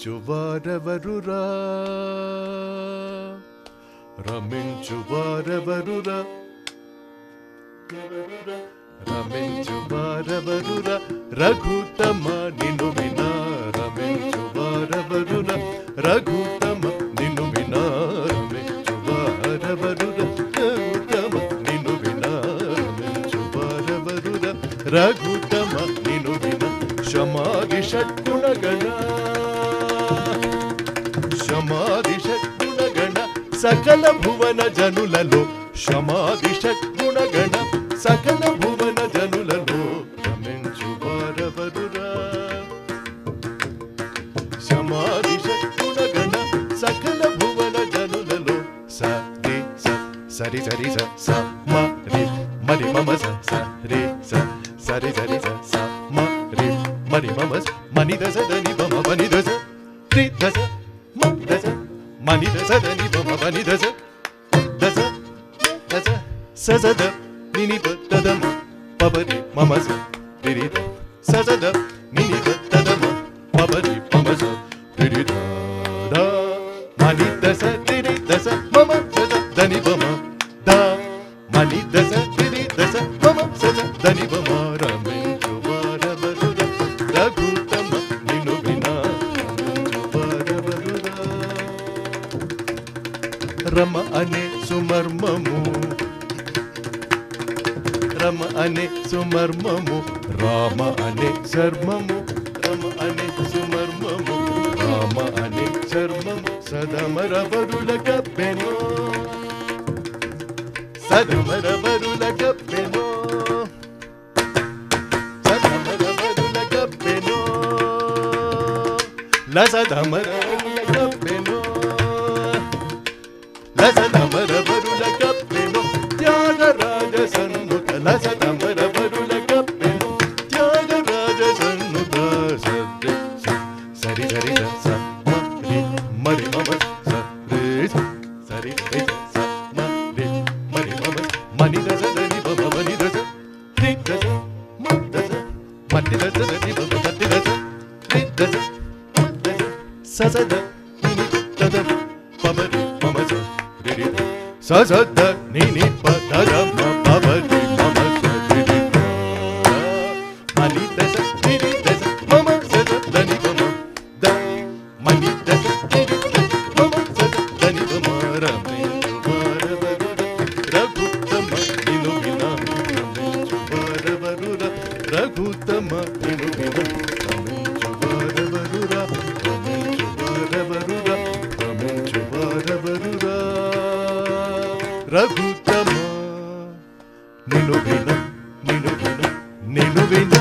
రమించువారెవరురా రమించువారెవరురా రమించువారెవరురా రఘుతమ నిన్ను వినా రమించువారెవరురా రఘుతమ నిన్ను వినా రమించువారెవరురా రఘుతమ నిన్ను వినా రమించువారెవరురా రఘుతమ నిన్ను వినా శమాది షట్గుణగణ శమాది షట్గుణగణ సకల భువన జనులలో శమాది షట్గుణగణ సకల భువన జనులలో రమించువారెవరురా శమాది షట్గుణగణ సకల భువన జనులలో సరి సరి సరి స మ రి మరి మమ స రి సరి సరి స మ రి మరి మమ మని దశ దని బమ మని దశ రి దశ మ దశ మని దశ దని బమ మని దశ దశ దశ సజద నిని పదమ పబరి మమ స రి ద సజద నిని పదమ పబరి మమ స రి ద ద మని దశ రి దశ మమ సజ దని బమ ద మని దశ రి దశ మమ సజ దని బమ రమించువారెవరురా రఘుతమ నిన్ను వినా రమించువారెవరురా రమ అనే సుమర్మము రమ అనే సుమర్మము రామ అనే శర్మము రమ అనే సుమర్మము రామ అనే శర్మము సదమరవరుల గప్పెనో సదమరవరుల గప్పెనో సదమరవరుల గప్పెనో లసదమరవరుల గప్పెనో లసదమరవరుల గప్పెనో త్యాగరాజ సన్ముఖ లసదమరవరుల గప్పెనో త్యాగరాజ సన్ముఖ సరి సరి స రి మరి మమ స రి సరి రి స మ రి మరి మమ మని దశ దని బమ మని దశ రి దశ మ దశ మని దశ దని బమ మని దశ రి దశ మ దశ ససద నిని తదమ పబరి మమ స రి రి ససద నిని పదమ పబరి మమ స రి రి మని దశ రి దశ మమ సద దని బమ ద మని దశ రి దశ మమ సద దని బమ రమించువారెవరురా రఘుతమ నిన్ను వినా రమించువారెవరురా రఘుతమ నిన్ను వినా రమించువారెవరురా రమించువారెవరురా రమించువారెవరురా రఘుతమ నిన్ను వినా నిన్ను వినా నిన్ను వినా